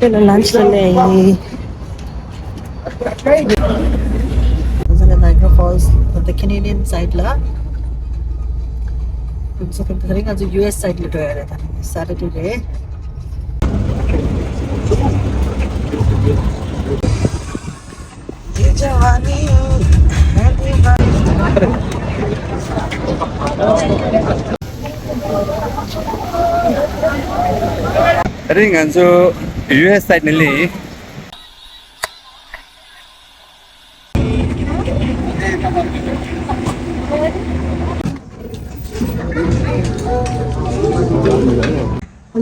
lunch lele. Sa Niagara Falls, the Canadian side la. So I think the US side la toya Saturday day. I think also US side nili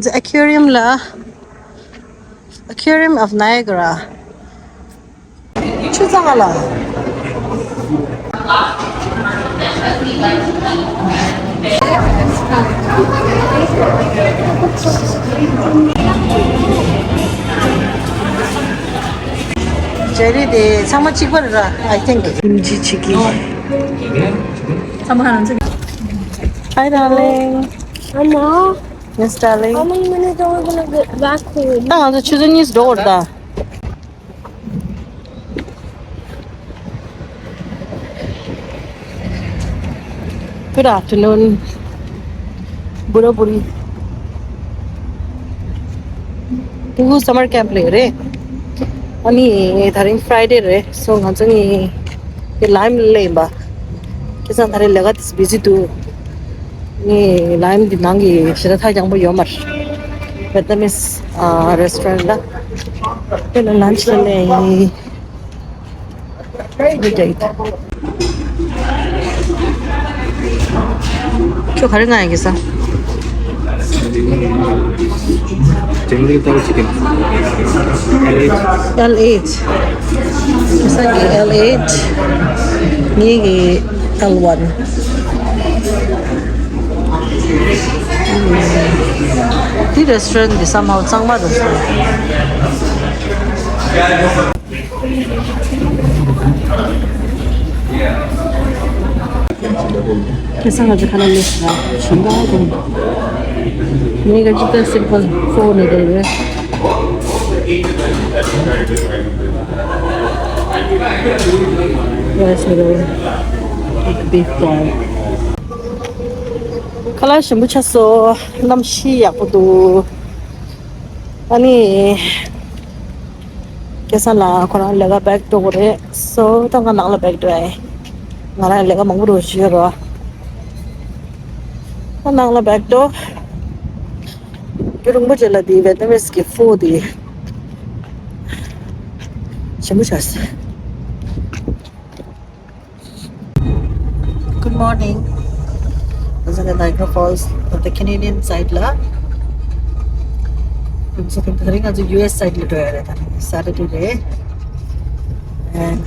The aquarium la. Aquarium of Niagara. 추상하라. 제리데 상마 찍어라. I think 김치찌개. Sama hanan sige. Hi darling. Mama, Yes darling. how many minutes are we gonna get back home? The children is door da. Good afternoon. Bura buri. Tu summer camp le re. Ani dharing Friday re. So hanjani ke lime le ba. Kisan dhare lagat is busy tu. Ni lime di nangi shira thai jang bo yomar. Vietnamese restaurant la. Then lunch le. Good day. क्यों खड़े ना आएंगे सा? generally the chicken L8 ऐसा ये L8 ये L1 The restaurant is somehow sangma कैसा आज खाना मिल रहा है सुंदर नहीं कर जितना सिंपल फोन है दे rice noodle beef ball kalau sembuh caso namshi ya putu ani कैसा ला कोना लगा बैग तो करे so तंग नाला बैग तो है ngara lega manguru shiro nang la back do kirung bo jela di Vietnamese ke food di chemuchas. Good morning. This is the Niagara Falls of the Canadian side la. So I think the US side la toya Saturday day and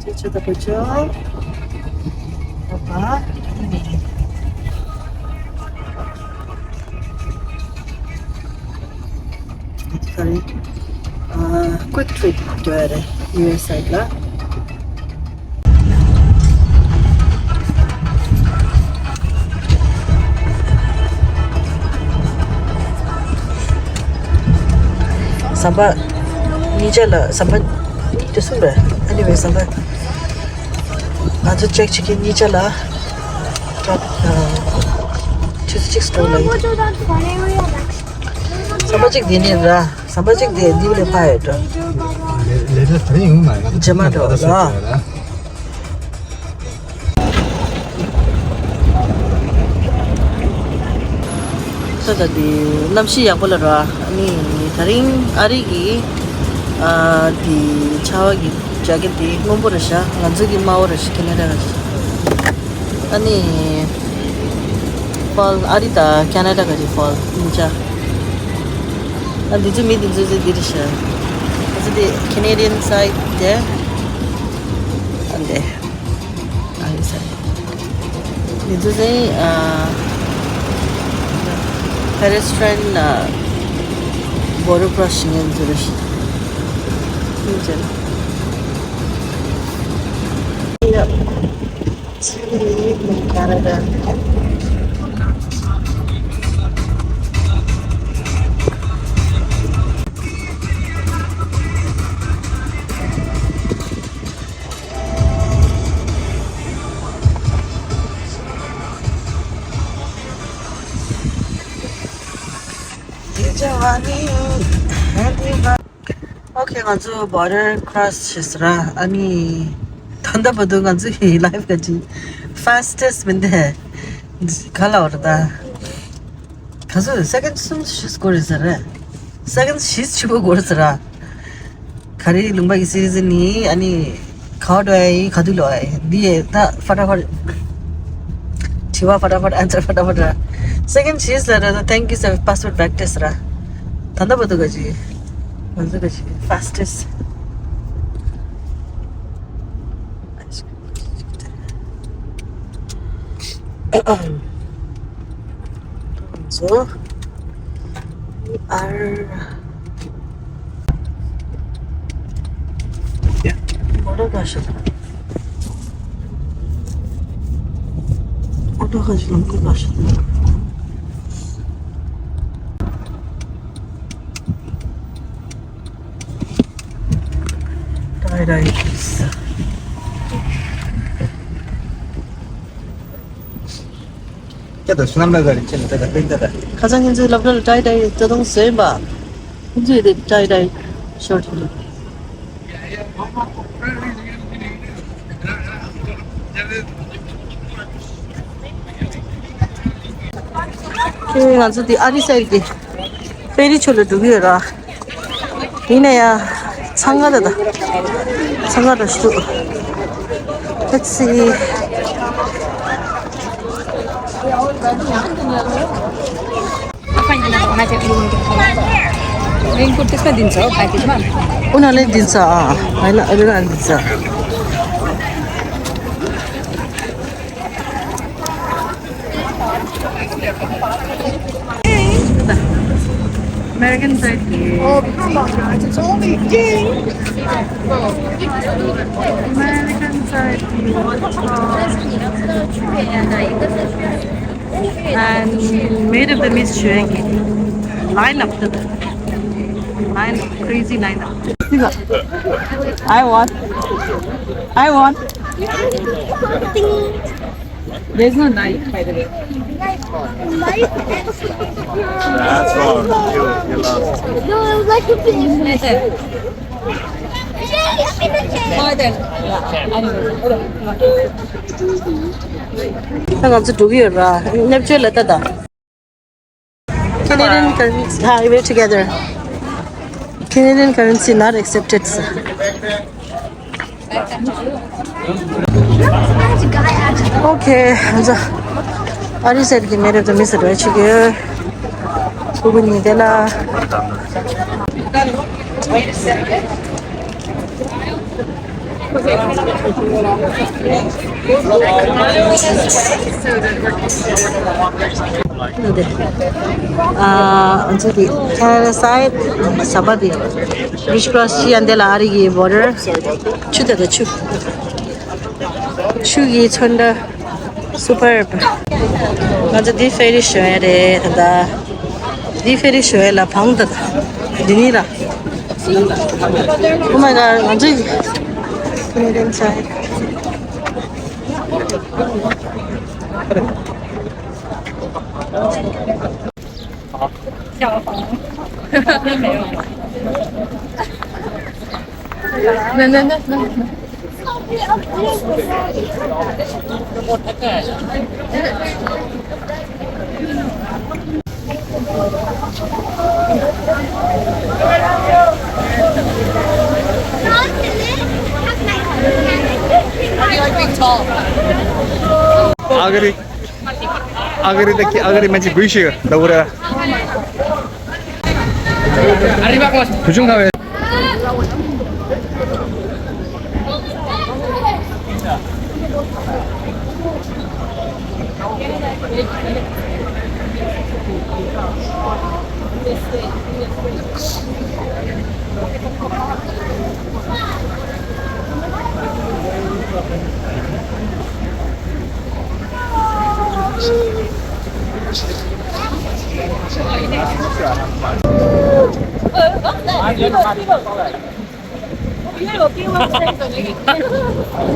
Cuci pucuk apa ini sorry quick trip to the US side lah sampai ni je lah sampai itu sudah anyway sampai check chicken ni chala chick store lai Go to that fun area next. sabajik dine ra sabajik de diule pae to later thing mai jama do la so tadi namshi yang bola ra ni tharing ari gi di chawa gi jacket di ngombora sha nganzugi maora shikinera ani fall arita Canada ga fall ninja and did you meet in the dirisha is the Canadian side there and there I say did you say pedestrian border crossing in dirisha ninja Chile, Canada. Okay, ganzu border cross chisra ani thanda badu ganzu life gaji fastest minde kala orda kazu second sum shis gorisara second shis chibo gorisara khari lungba ki series ni ani khadwai khaduloi diye ta fatafat chiwa fatafat answer fatafat second shis la thank you sir password practice ra thanda badu gaji ganzu gaji fastest so we are order gashi nunggu gashi dai 저도 수남라가리 chen tada tada. 가장 현재 럽를 dai 자동 세바 이제 dai short 그 아주 디 아리사이기 페리 촐을 두기라 이내야 상가다다 상가다 시도 택시 raincoat त्यसमा दिन्छ हो प्याकेजमा उनीहरूले दिन्छ होइन अहिले दिन्छ American side Oh, come on, guys. It's only day. American side and Maid of the Mist 주행이 line up crazy line up I want there's no knife by the way That's wrong. You lost. No, it was like a fish. 상관없이 독일이라 냅줄 했다다 Canadian currency we're together Canadian currency not accepted Okay 자 어디서 이렇게 Maid of the Mist 외치게 부분이 되나 저기 Canada side 사바디 British Cross 안데라 아리기 border 추대다 추기 천다 superb 맞아 디 페리 쇼에레 다 디 페리 쇼에라 방다다 디니라 Oh my god 완전 Canadian side 아그리 마치 부이시가 나오라. 부중가회.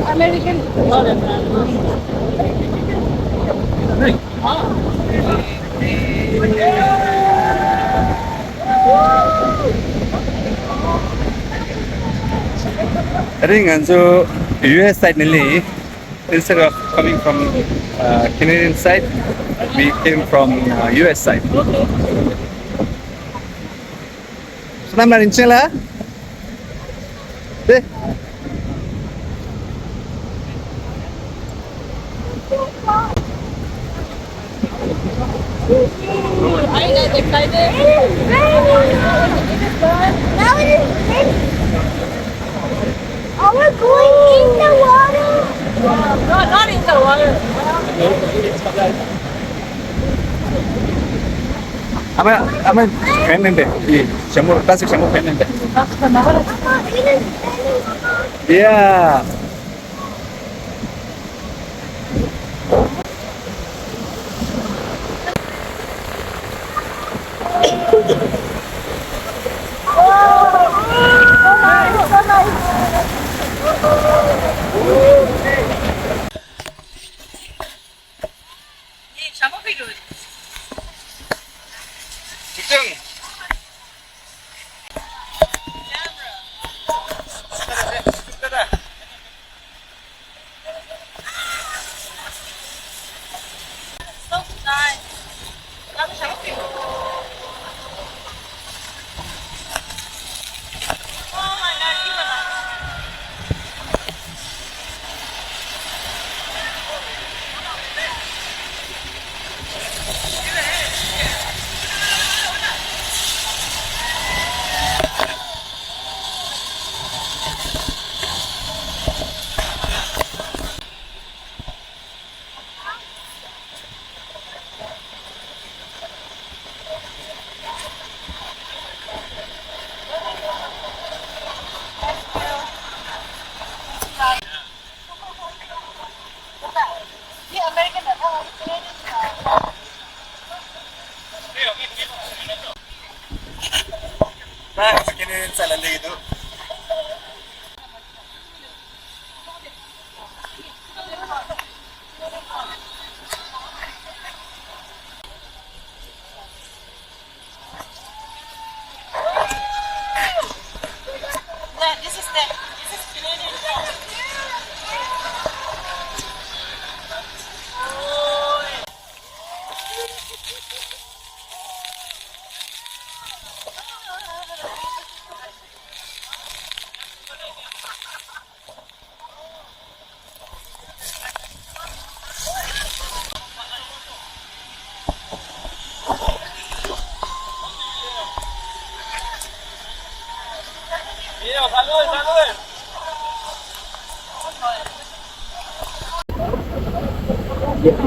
American. I think so US side nili instead of coming from Canadian side, we came from US side. Senam na rin sila. Deh. Now it is raining. Oh, we're going in the water. No, not in the water. Ama penende. Jamur tasik jamur penende. Mama, it is raining. Yeah. Nah, Canadian side itu.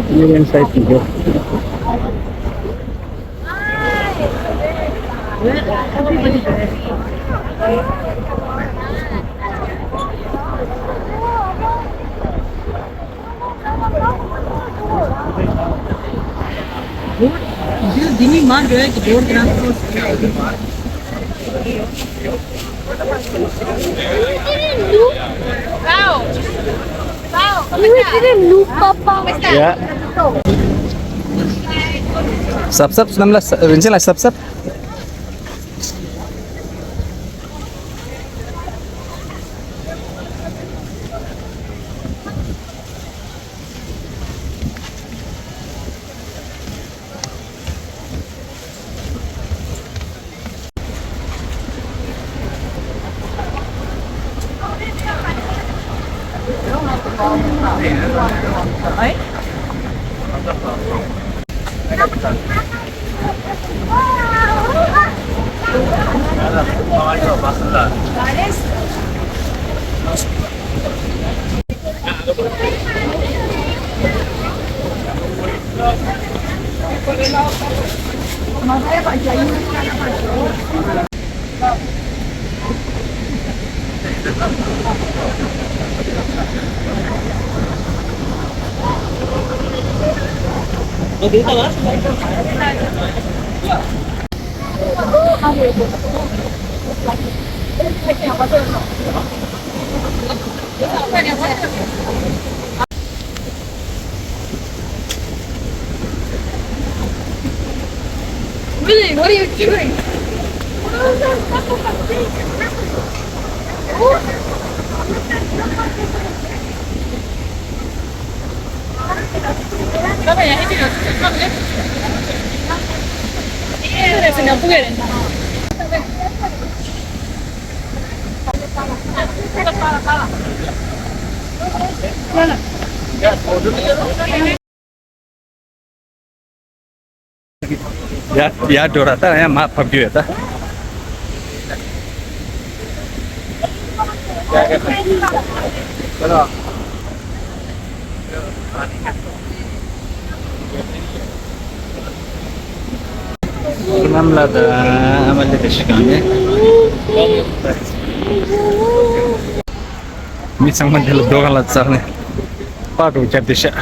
Canadian side juga. Dini mar gaya ki board transport. You didn't look, Papa. Ya. Sap-sap 19 rincin lah sap-sap. Really? What are you doing? Ya dorata ya map pabju ya ta. Namla da amalle tashkane. Mi sangman dhelo dogan la tsarne. Pato chapdisha.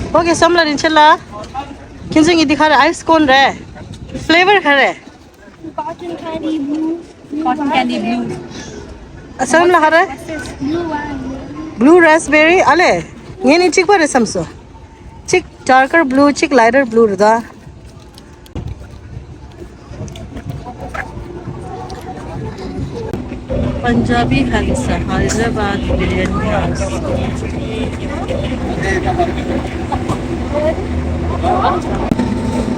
Okay, samla rin chela. Kinjing idi khare ice cone re. Flavor khare. Cotton candy blue. Cotton candy blue. Samla khare. Blue one. Blue raspberry ale. Ngeni chik pare samso. Chik darker blue, chik lighter blue da. Punjabi halsa, Hyderabad biryani house.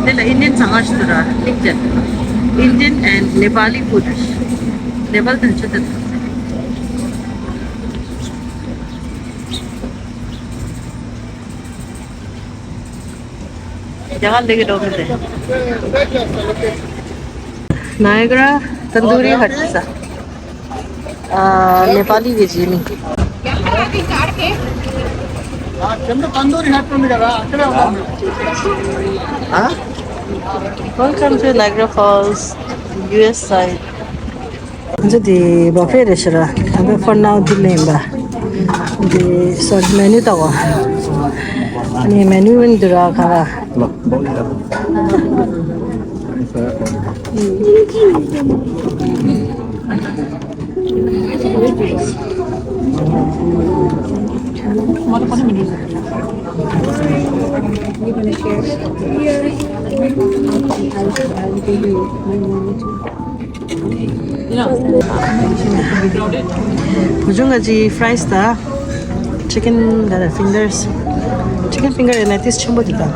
Dela Indian sangash tura, Indian and Nepali food. Nepal din chutat. Jangan lagi dong deh. Niagara tandoori hut sa. Nepali veggie. Welcome to Niagara Falls, US side. Jadi buffet restaurant. Tapi for now di lemba. Di sort menu tawa. Ini menu ini dura kara. Ujung gaji fries ta, chicken ada fingers, chicken finger and it is chumbo dika.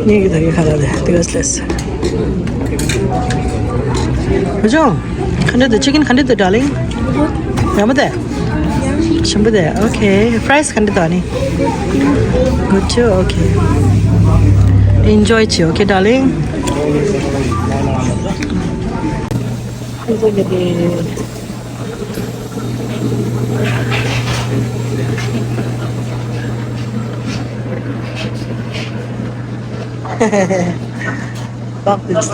Ini kita kira deh, tigas. Ujung, kan ada chicken kan ada darling. Yang mana? Chumbo deh, okay. Fries kan ada ni. Good too, okay. Enjoy too, okay darling. Itu jadi. Bak this.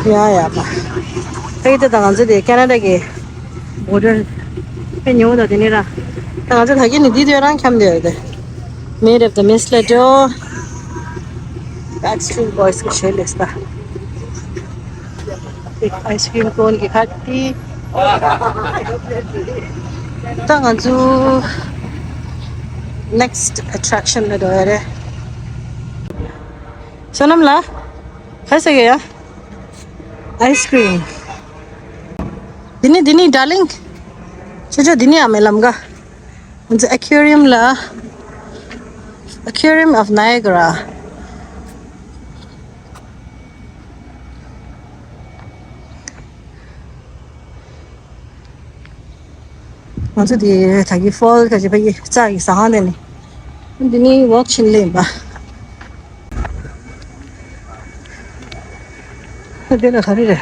Ya pa. Kita tangan jadi Canada ke border penyu dah ni lah. Tangan jadi lagi ni di dia orang kam dia ada. Maid of the Mist lejo. Twinboys ke shell esta. Ice cream cone की खाती तंगजू next attraction में दोरे सोनम ला कैसे गया ice cream दिनी darling चलो दिनी आमे लमगा मुझे aquarium La Aquarium of Niagara 먼저 뒤에 자기 폴까지 배기 짝이 상하네. 근데 니 워킹레인 봐. 내가 가리래.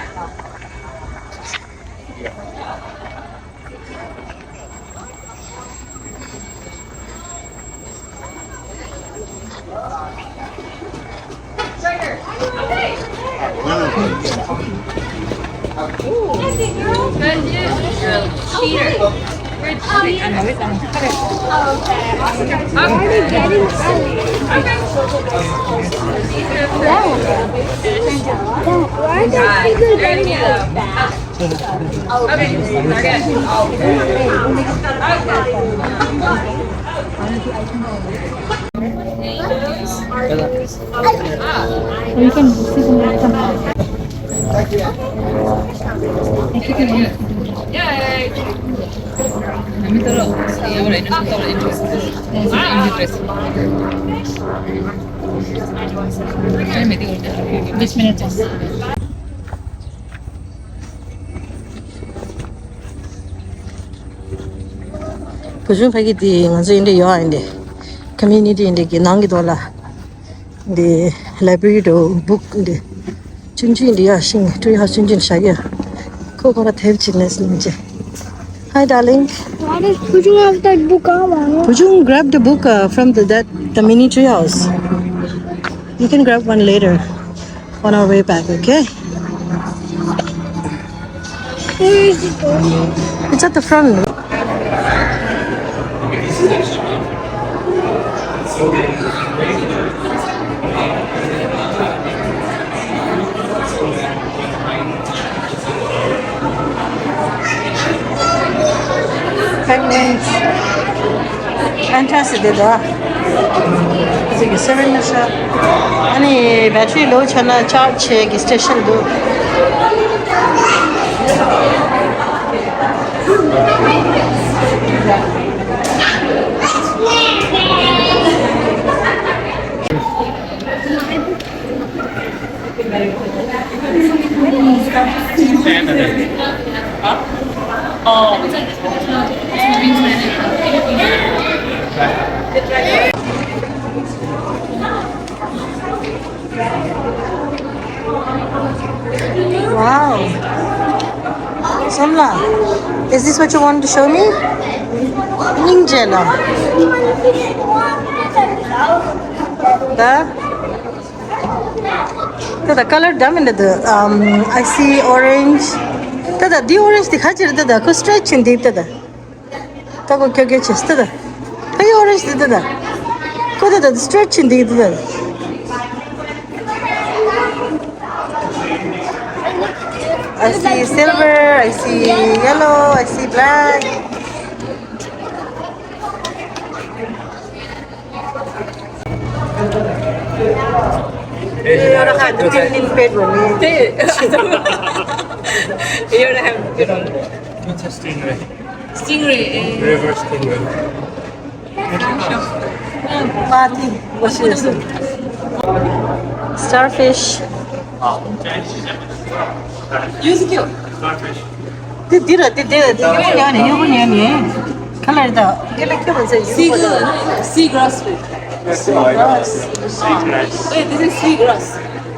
We can see some This minute. 그중 배기디 먼저 인데 여아인데 커뮤니티 인데 기낭기 돌아 the library book 인데 진진디 야신 투야 진진 샤야 그거라 대치네스 이제 Hi darling. Why does Pujung have that book on? Pujung grab the book from the mini tree house. You can grab one later on our way back, okay? Where is it going? It's at the front. Penguins. Fantastic, there. It's a seven shop. Any battery low chana charge station do. Wow. Samla, is this what you want to show me? Ninjala. The color diamond I see orange. The orange the stretch in deep the orange the stretch in deep I see silver, I see yellow, I see black. You don't have the tin bedroom. You don't have It's a stingray. stingray. River stingray. Party, what's this? Starfish. 유스키요. Starfish. Color the Seagrass. Wait, this is seagrass.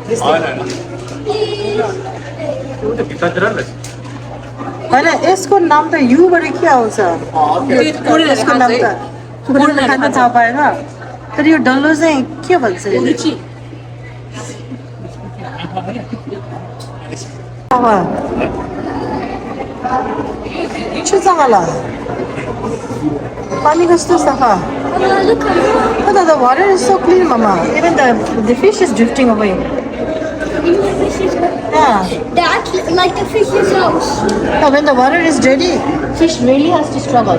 This अरे इसको नाम तो you बड़े क्या हो sir इसको नाम तो पूरे में खाना था पाएगा फिर ये डल्लो से क्या बन से हाँ इच्छा चांगला पानी कस्तो सफा but the water is so clean mama even the fish is drifting away yeah That's like the fish's house. no, when the water is dirty fish really has to struggle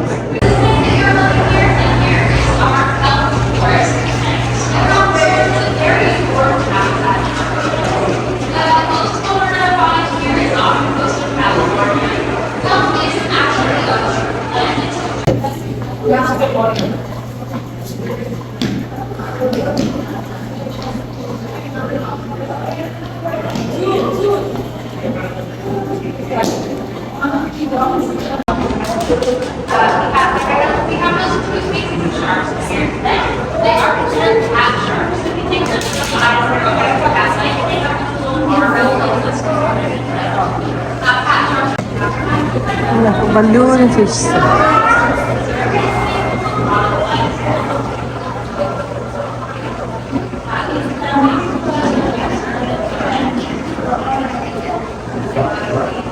Balloon fish.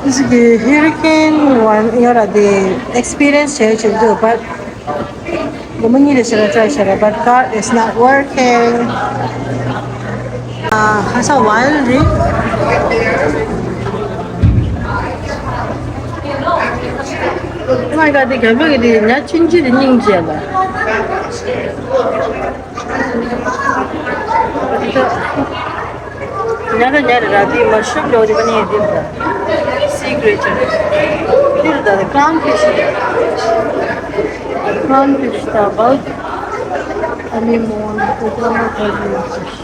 This is the hurricane one. You're the experience here to do, but the money is try but car is not working. Has a wild reef. Oh my god, the gabag di na chinji din yung jela. Nada rati mushroom lo di bani di ba. Sea creature. Dir da clownfish. Clownfish ta about anemone programa fish.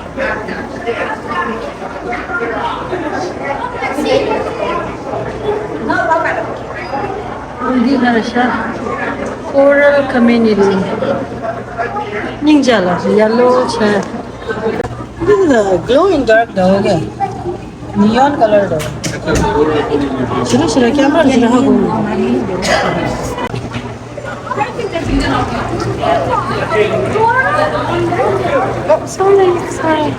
Hindi na siya. Coral community. Ninja la, yellow siya. This is a glowing dark daw, okay? Neon color daw. Sila camera sila hago. Oh, sorry.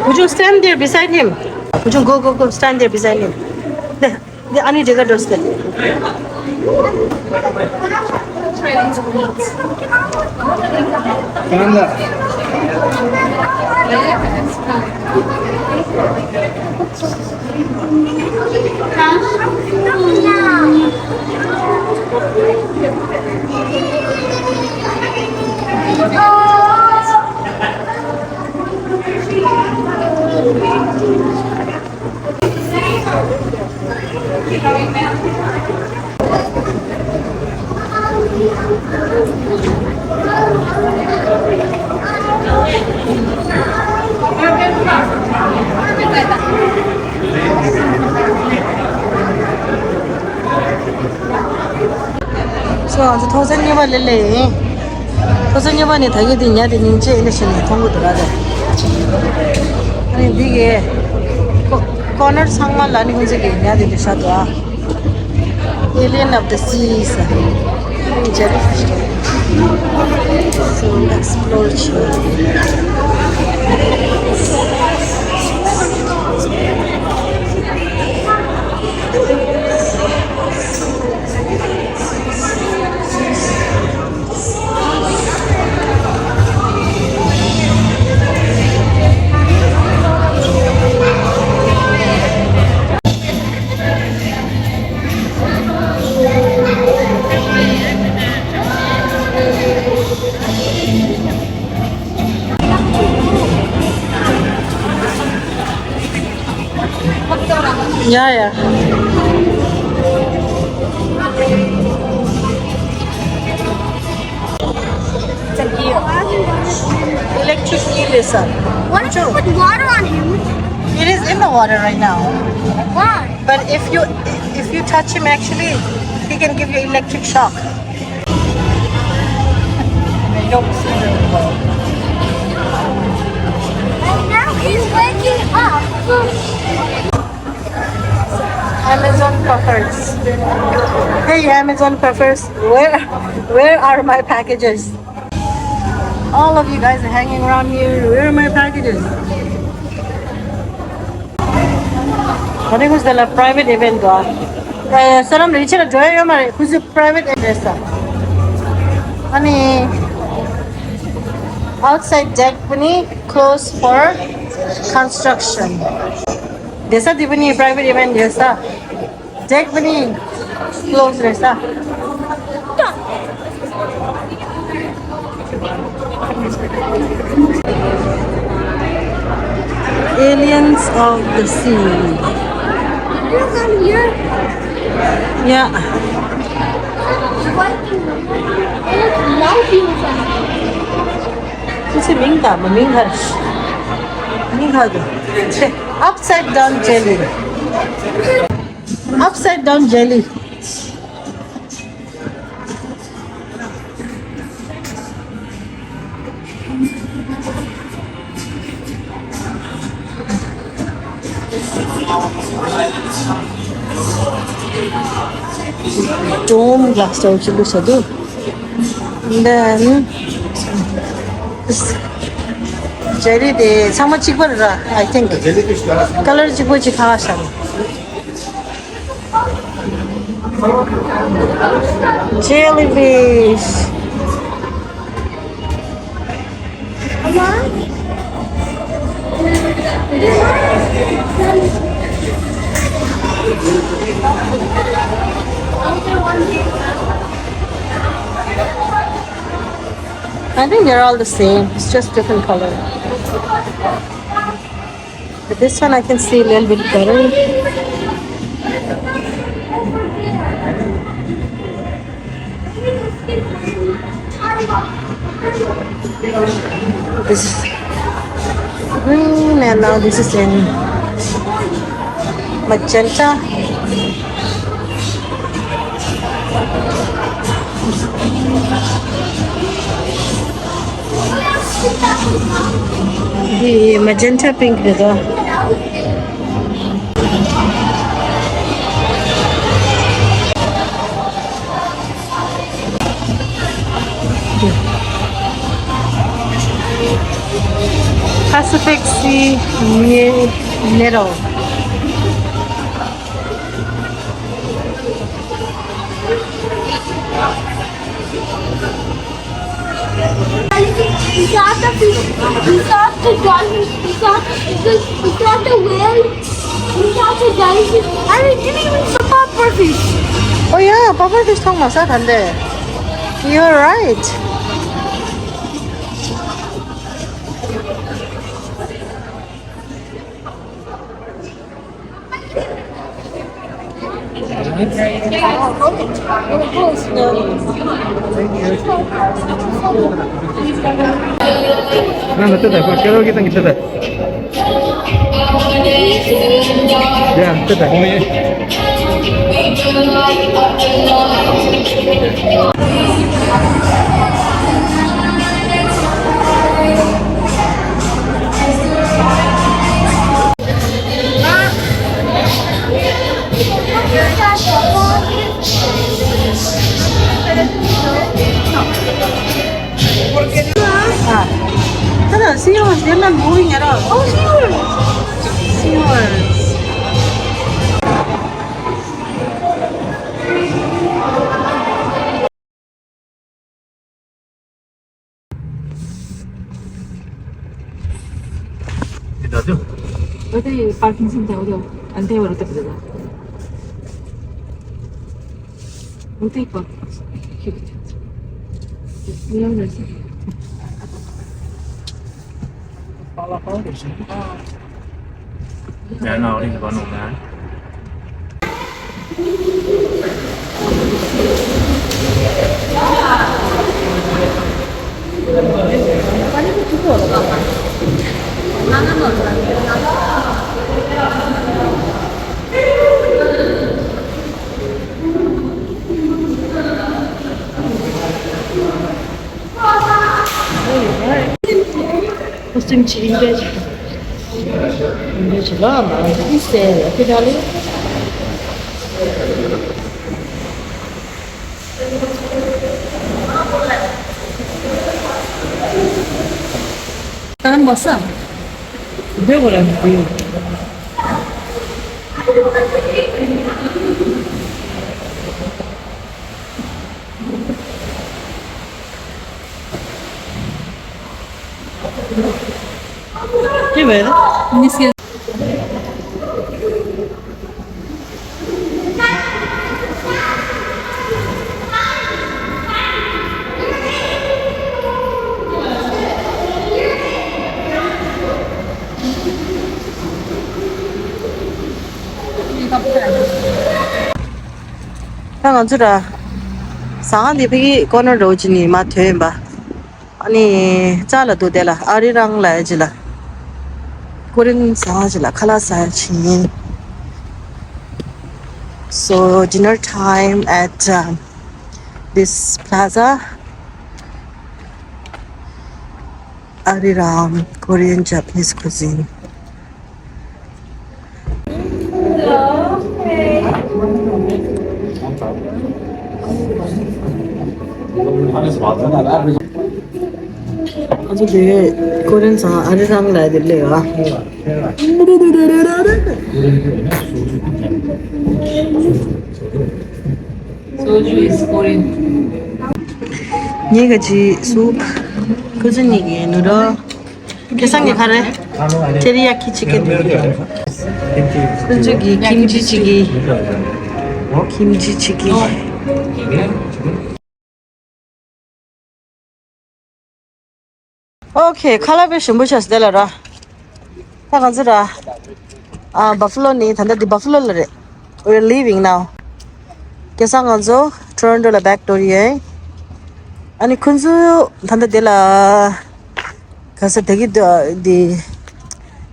Would you stand there beside him? Would you go, stand there beside him? The ani jagah doste. So, 아주 도선녀바 렐레. 도선녀바니 다기디 냐디 닌제 일레션이 통고더라데. 아니 이게 corner 상만 라니 혼자게 냐디 되셔도 alien of the seas. Jellyfish. So explore Yeah. It's a eel. Electric eel is up. What if you put water on him? It is in the water right now. Why? But if you touch him, actually, he can give you electric shock. You don't see them well. And now he's waking up. Amazon puffers. Hey, Amazon puffers, where are my packages? All of you guys are hanging around here. Where are my packages? I think it was the private event go. Salam Richard Joy Ramar, who's a private address? Honey, outside deck bunny closed for construction. Desa di bunny private event desa. Deck bunny closed desa. Aliens of the sea. You're down here. Yeah. It's a minga, upside down jelly. Upside down jelly. dome glass door chulu sadu. And then this jelly de sama chikbara I think. Color chikbo chikha jellyfish. I think they're all the same. It's just different color. But this one I can see a little bit better. This is green and now this is in magenta. The magenta pink ito. Pacific Sea Nettle. We saw the fish, we saw the dolphin, we saw the whale, we saw the jellyfish, and we didn't even see pufferfish. Oh yeah, pufferfish tongue masarhande. You're right. Kalau kita gitu dah. Ya, itu dah. Hello, seahorse. They're not moving at all. Oh, here! Seahorse. 어디 파킹 센터 어디 안 돼요 어디 그러다. 어디 봐. 미안해서. Dạ nào đi có nồng nàn. Costume inglês. Inglês lá, mas isso é aquele ali. 나는 뭐 써? 배우라 배우. Que ver? Inicia. 형 어쩌라 상한데 비기 코너 로지니 마트에봐 아니 잘라도 되라 아리랑 라야지라 고른 상하지라 칼라사야지. So dinner time at this plaza Arirang Korean Japanese cuisine. 아주 되게 코리안사 아리랑 라이들래요. Soju is Korean. 얘가 지 soup 그전 얘기 누러 계산기 가래 테리야키 치킨 그저기 김치찌개 김치찌개 오케이 칼라베션 무시하스 될라라 타간즈라 아 버플로니 단다디 버플로래 we're leaving now 계산간조 토론토라 백도리에 아니 군수 단다딜라 가서 되게 디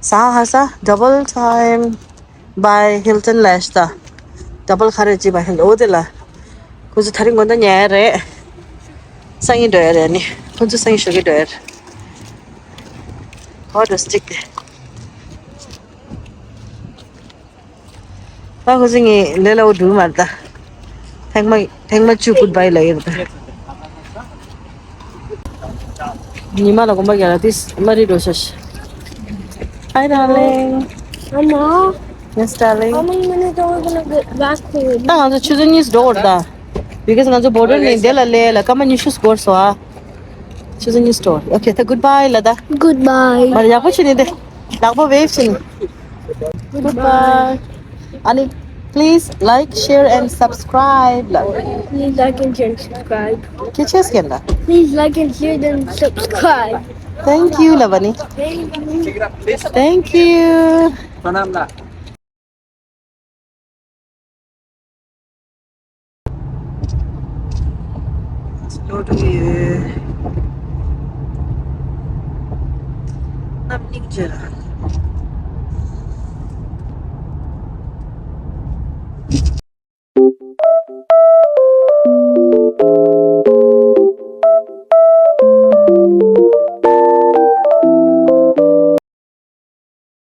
사하사 double time by Hilton Lashta double 카레지 by Hilton 오들라 군수 다른 건데 냐래 상이 돼야 되니 군수 상이 쇼게 돼야 어디 스틱 나 고생이 레라오 두 말다 탱마 주 굿바이 라이르다 니마라고 말이야 this maridoshas hi darling Mama, yes darling how many minutes are we gonna get back to? 나 아주 추진이스 도어다 because 나저 border 니 델라레라 가만 뉴스 거서 추진이 스토어 오케이 다 굿바이 라다 Goodbye. 말이 약고 치는데 낙보 웨이브신 굿바이 아니 please like share and subscribe Please like and share and subscribe. 키치스겐다 Please like and share and subscribe. thank you lavani thank you Nam Niagara.